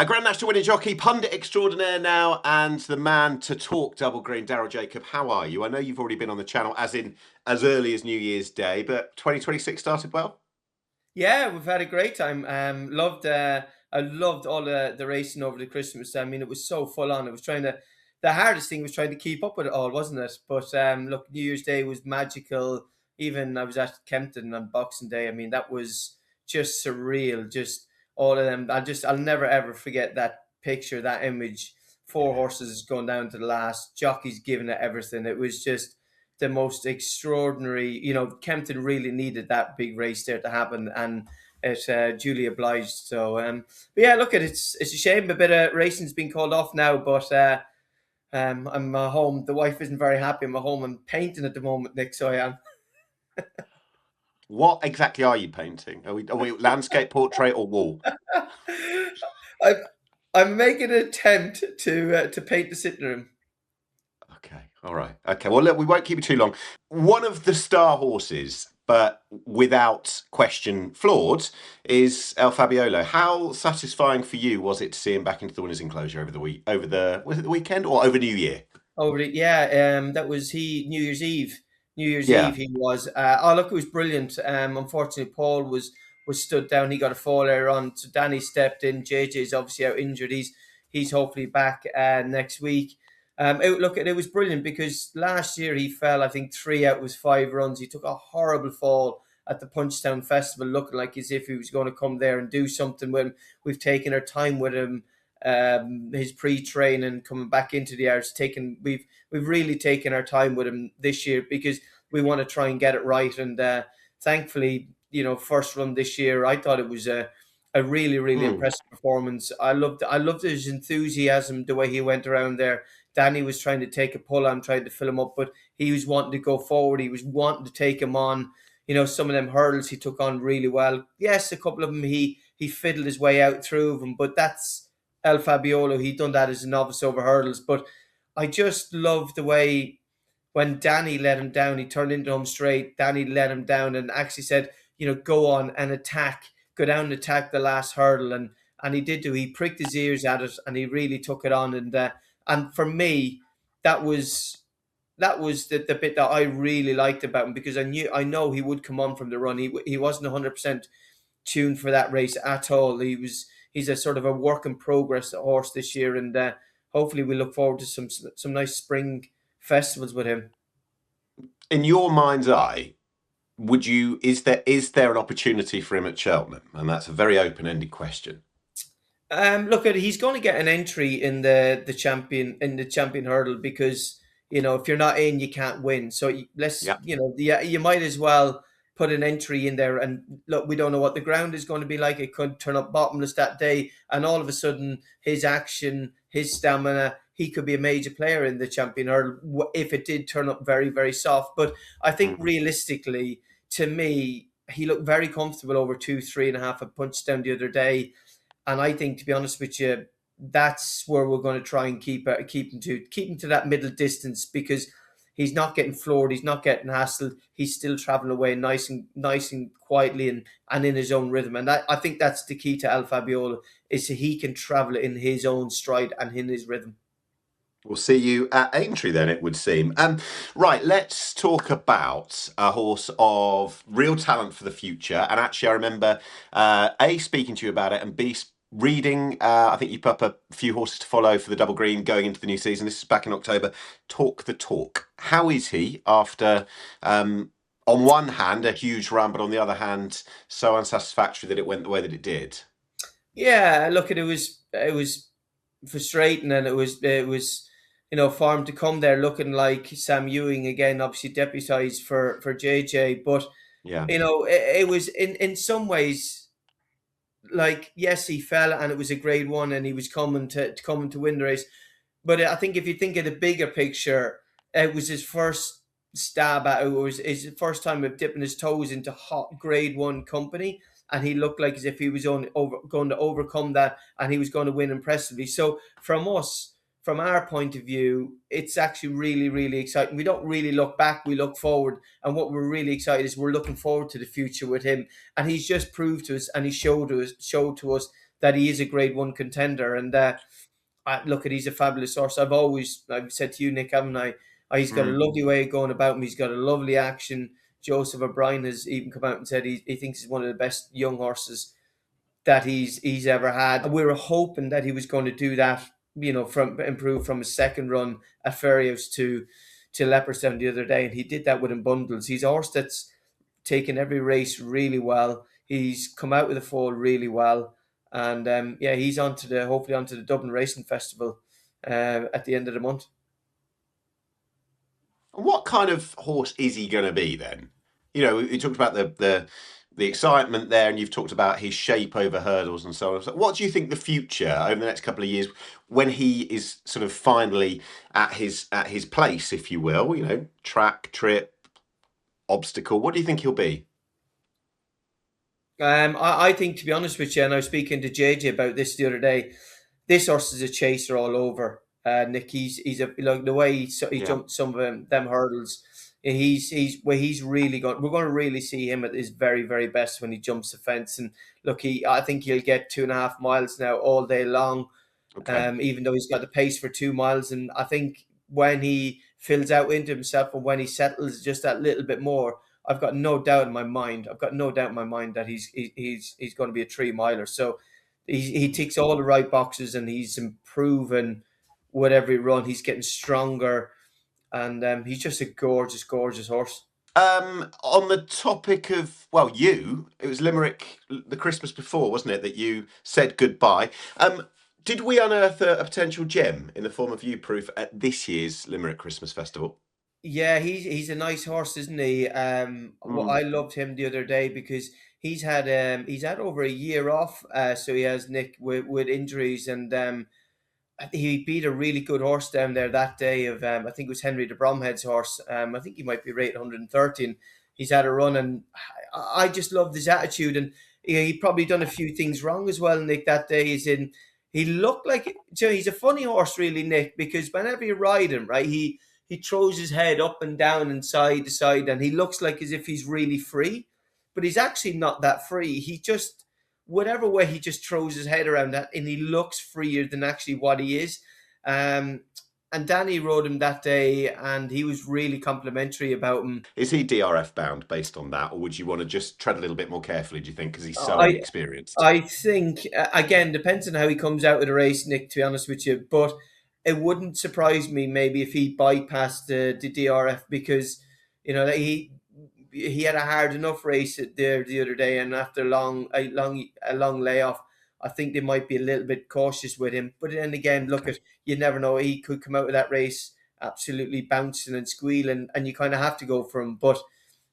Grand National winning jockey, pundit extraordinaire now, and the man to talk double green, Daryl Jacob. How are you? I know you've already been on the channel as early as New Year's Day, but 2026 started well? Yeah, we've had a great time. I loved all the racing over the Christmas. I mean, it was so full on. It was the hardest thing was trying to keep up with it all, wasn't it? But look, New Year's Day was magical. Even I was at Kempton on Boxing Day. I mean, that was just surreal. Just all of them. I'll never ever forget that picture, that image. Four horses going down to the last, jockeys giving it everything. It was just the most extraordinary. Kempton really needed that big race there to happen, and it duly obliged. So, but yeah, look, it's a shame a bit of racing's been called off now, but I'm home. The wife isn't very happy. I'm at home. I'm painting at the moment, Nick. So I am. What exactly are you painting? Are we landscape, portrait, or wall? I'm I'm making an attempt to paint the sitting room. Okay, all right. Okay, well, look, we won't keep you too long. One of the star horses, but without question flawed, is El Fabiolo. How satisfying for you was it to see him back into the winners' enclosure was it the weekend or over New Year? Over it, yeah. That was he New Year's Eve. New Year's Yeah. Eve he was. Oh look, it was brilliant. Unfortunately, Paul was stood down. He got a fall earlier on, so Danny stepped in. JJ's obviously out injured. He's hopefully back next week. It was brilliant because last year he fell, I think, 3 out of his 5 runs. He took a horrible fall at the Punchestown Festival, looking like as if he was going to come there and do something. When we've taken our time with him, his pre-training, coming back into the hours, we've really taken our time with him this year because we want to try and get it right. And thankfully, first run this year, I thought it was a really, really Hmm. impressive performance. I loved his enthusiasm, the way he went around there. Danny was trying to take a pull on, trying to fill him up, but he was wanting to go forward. He was wanting to take him on. Some of them hurdles he took on really well. Yes, a couple of them he fiddled his way out through them, but that's El Fabiolo. He done that as a novice over hurdles. But I just love the way when Danny let him down, he turned into him straight. Danny let him down and actually said, go on and attack, go down and attack the last hurdle. And he did do. He pricked his ears at it and he really took it on. And for me, that was the bit that I really liked about him, because I know he would come on from the run. He wasn't 100% tuned for that race at all. He's a sort of a work in progress horse this year, and hopefully we look forward to some nice spring festivals with him. In your mind's eye, is there an opportunity for him at Cheltenham? And that's a very open-ended question. Look at he's going to get an entry in the champion hurdle, because if you're not in, you can't win. So let's Yeah. you might as well put an entry in there. And look, we don't know what the ground is going to be like. It could turn up bottomless that day, and all of a sudden his action, his stamina, he could be a major player in the champion hurdle if it did turn up very, very soft. But I think Mm. realistically, to me, he looked very comfortable over 2, 3.5 at Punchestown the other day. And I think, to be honest with you, that's where we're going to try and keep him to that middle distance, because he's not getting floored, he's not getting hassled, he's still traveling away nice and quietly, and in his own rhythm. And I think that's the key to Al Fabiola, is that he can travel in his own stride and in his rhythm. We'll see you at Aintree then, it would seem. Right, let's talk about a horse of real talent for the future. And actually, I remember A, speaking to you about it, and B, reading, I think you put up a few horses to follow for the double green going into the new season. This is back in October. Talk the talk. How is he after, on one hand, a huge run, but on the other hand, so unsatisfactory that it went the way that it did? Yeah, look, it was frustrating, and it was for him to come there looking like Sam Ewing again, obviously deputised for JJ. But Yeah. it was in some ways, like, yes, he fell and it was a grade one and he was coming to win the race. But I think if you think of the bigger picture, it was his first stab at it. It was his first time of dipping his toes into hot grade one company. And he looked like as if he was going to overcome that, and he was going to win impressively. So from our point of view, it's actually really, really exciting. We don't really look back, we look forward. And what we're really excited is we're looking forward to the future with him. And he's just proved to us, and he showed to us that he is a Grade One contender. And look, he's a fabulous horse. I've said to you, Nick, haven't I? He's got a Mm. lovely way of going about him. He's got a lovely action. Joseph O'Brien has even come out and said he thinks he's one of the best young horses that he's ever had. We were hoping that he was going to do that, from improve from his second run at Fairyhouse to Leopardstown the other day, and he did that within bundles. He's a horse that's taken every race really well. He's come out with the foal really well, and he's hopefully onto the Dublin Racing Festival at the end of the month. What kind of horse is he going to be then? You talked about the excitement there, and you've talked about his shape over hurdles and so on. So what do you think the future over the next couple of years, when he is sort of finally at his place, if you will, track, trip, obstacle? What do you think he'll be? I think, to be honest with you, and I was speaking to JJ about this the other day, this horse is a chaser all over. Nick, he's a like the way he Yeah. jumped some of them hurdles. He's really got. We're going to really see him at his very very best when he jumps the fence. And look, I think he'll get 2.5 miles now all day long. Okay. Even though he's got the pace for 2 miles, and I think when he fills out into himself and when he settles just that little bit more, I've got no doubt in my mind. I've got no doubt in my mind that he's going to be a 3 miler. So he ticks all the right boxes, and he's improving with every run. He's getting stronger, and he's just a gorgeous, gorgeous horse. On the topic of, well, it was Limerick the Christmas before, wasn't it, that you said goodbye? Did we unearth a potential gem in the form of you proof at this year's Limerick Christmas Festival? Yeah, he's a nice horse, isn't he? Well, Mm. I loved him the other day because he's had over a year off. So he has, Nick, with injuries, and he beat a really good horse down there that day of I think it was Henry de Bromhead's horse. I think he might be rated 113. He's had a run, and I just loved his attitude. And he probably done a few things wrong as well, Nick. That day he looked like, he's a funny horse, really, Nick, because whenever you ride him, right, he throws his head up and down and side to side, and he looks like as if he's really free, but he's actually not that free. He just, whatever way, he just throws his head around that, and he looks freer than actually what he is. Um, and Danny rode him that day, and he was really complimentary about him. Is he DRF bound based on that, or would you want to just tread a little bit more carefully, do you think, because he's so I inexperienced? I think again depends on how he comes out of the race, Nick. To be honest with you, but it wouldn't surprise me maybe if he bypassed the DRF, because he had a hard enough race there the other day, and after a long layoff, I think they might be a little bit cautious with him. But then again, look, Okay. at you never know. He could come out of that race absolutely bouncing and squealing, and you kind of have to go for him. But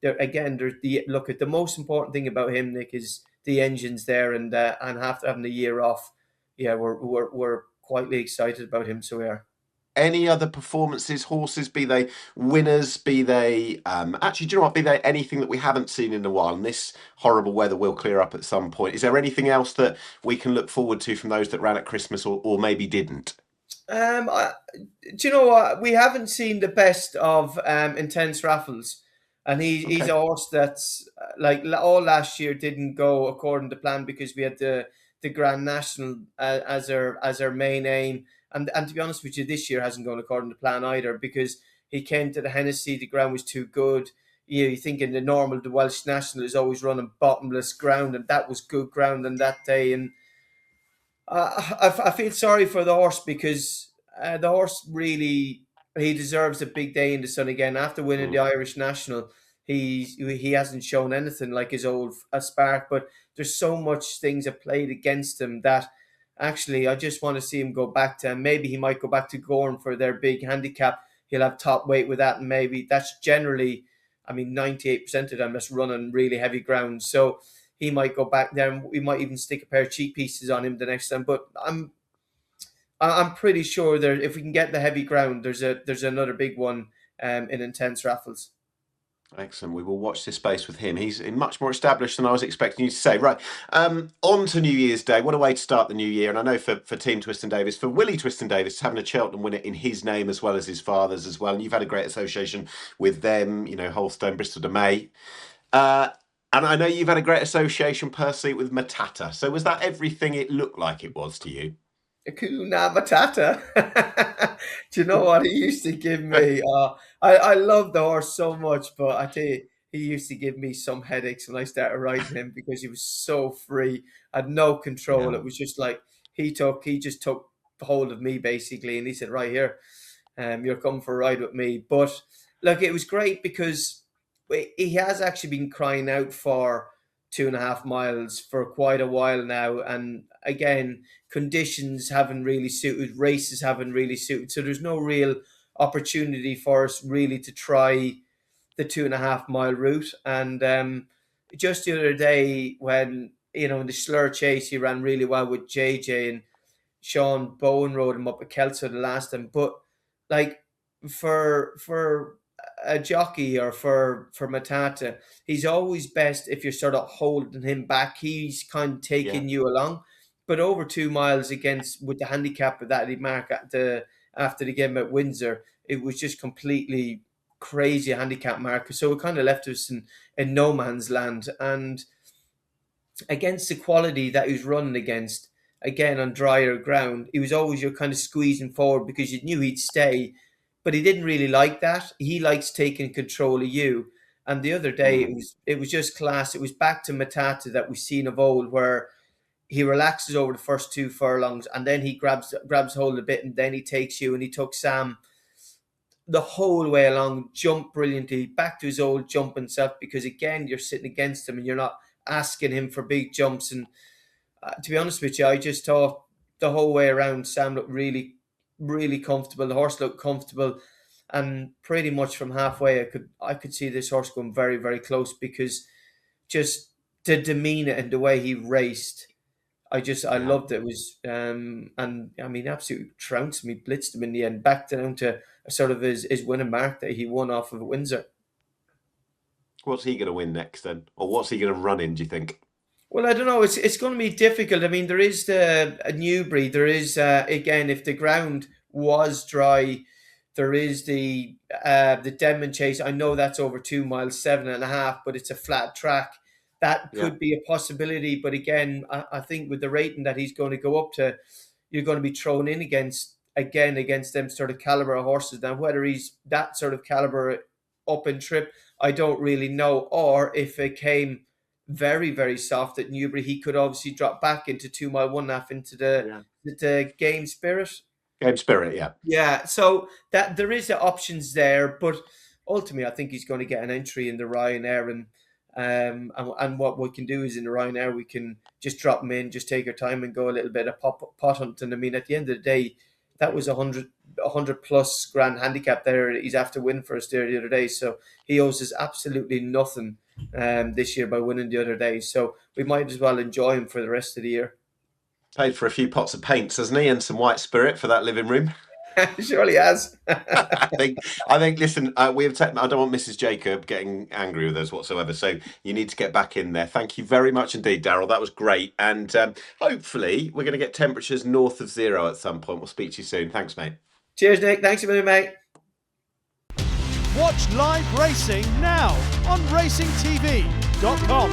there's the most important thing about him, Nick, is the engine's there, and after having a year off, yeah, we're quietly excited about him. So we are. Any other performances, horses, be they winners, be they actually, do you know what? Be they anything that we haven't seen in a while, and this horrible weather will clear up at some point. Is there anything else that we can look forward to from those that ran at Christmas or maybe didn't? Do you know what? We haven't seen the best of Intense Raffles, and he's Okay. a horse that's like all last year didn't go according to plan because we had the Grand National as our main aim, and to be honest with you, this year hasn't gone according to plan either because he came to the Hennessy. The ground was too good. You think in the Welsh National is always running bottomless ground, and that was good ground on that day. And I feel sorry for the horse because the horse really, he deserves a big day in the sun again after winning the Mm. Irish National. He hasn't shown anything like his old spark, but there's so much things have played against him that actually I just want to see him go back to, maybe he might go back to Gorn for their big handicap. He'll have top weight with that, and maybe that's generally, I mean, 98% of them that's running really heavy ground. So he might go back there, and we might even stick a pair of cheek pieces on him the next time. But I'm pretty sure there, if we can get the heavy ground, there's another big one in Intense Raffles. Excellent. We will watch this space with him. He's much more established than I was expecting you to say. Right. On to New Year's Day. What a way to start the new year. And I know for Team Twiston Davis, for Willie Twiston Davis, having a Cheltenham winner in his name as well as his father's as well. And you've had a great association with them, Holstone, Bristol de May. Uh, And I know you've had a great association personally with Matata. So was that everything it looked like it was to you? Hakuna Matata. Do you know what he used to give me? I love the horse so much, but I tell you, he used to give me some headaches when I started riding him because he was so free, had no control. Yeah. It was just like he just took hold of me basically, and he said, "Right here, you're coming for a ride with me." But look, it was great because he has actually been crying out for 2.5 miles for quite a while now, and again, conditions haven't really suited, races haven't really suited, so there's no real opportunity for us really to try the 2.5 mile route. And just the other day, when in the Slur Chase, he ran really well with JJ, and Sean Bowen rode him up at Kelso the last time. But like for a jockey or for Matata, he's always best if you're sort of holding him back. He's kind of Yeah. taking you along. But over 2 miles against with the handicap that he marked after the game at Windsor, it was just completely crazy handicap marker. So it kind of left us in no man's land. And against the quality that he was running against, again on drier ground, he was always you're kind of squeezing forward because you knew he'd stay, but he didn't really like that. He likes taking control of you. And the other day, Mm. it was just class. It was back to Matata that we've seen of old, where he relaxes over the first 2 furlongs, and then he grabs hold a bit, and then he takes you. And he took Sam the whole way along, jumped brilliantly, back to his old jumping self, because again, you're sitting against him and you're not asking him for big jumps. And to be honest with you, I just thought the whole way around Sam looked really, really comfortable. The horse looked comfortable, and pretty much from halfway, I could see this horse going very, very close, because just the demeanor and the way he raced, I Yeah. loved it. It was and I mean, absolutely trounced me, blitzed him in the end, back down to sort of his winning mark that he won off of Windsor. What's he going to win next then? Or what's he going to run in, do you think? Well, I don't know. It's going to be difficult. I mean, there is the a Newbury. There is again, if the ground was dry, there is the Dublin Chase. I know that's over 2 miles, 7.5, but it's a flat track. That Yeah. could be a possibility. But again, I think with the rating that he's going to go up to, you're going to be thrown in against them sort of caliber of horses. Now, whether he's that sort of caliber up in trip, I don't really know. Or if it came very, very soft at Newbury, he could obviously drop back into 2 mile, 1.5 into Yeah. the game spirit. Game spirit, yeah. Yeah, so that there is the options there, but ultimately, I think he's going to get an entry in the Ryanair, and what we can do is in the Ryanair we can just drop him in, just take our time, and go a little bit of pot hunting. I mean, at the end of the day, that was a hundred plus grand handicap there. He's after win for us there the other day, so he owes us absolutely nothing this year by winning the other day. So we might as well enjoy him for the rest of the year. Paid for a few pots of paints, hasn't he? And some white spirit for that living room. Surely has. I think. Listen, we have. I don't want Mrs. Jacob getting angry with us whatsoever. So you need to get back in there. Thank you very much indeed, Daryl. That was great, and hopefully we're going to get temperatures north of 0 at some point. We'll speak to you soon. Thanks, mate. Cheers, Nick. Thanks a million, mate. Watch live racing now on racingtv.com.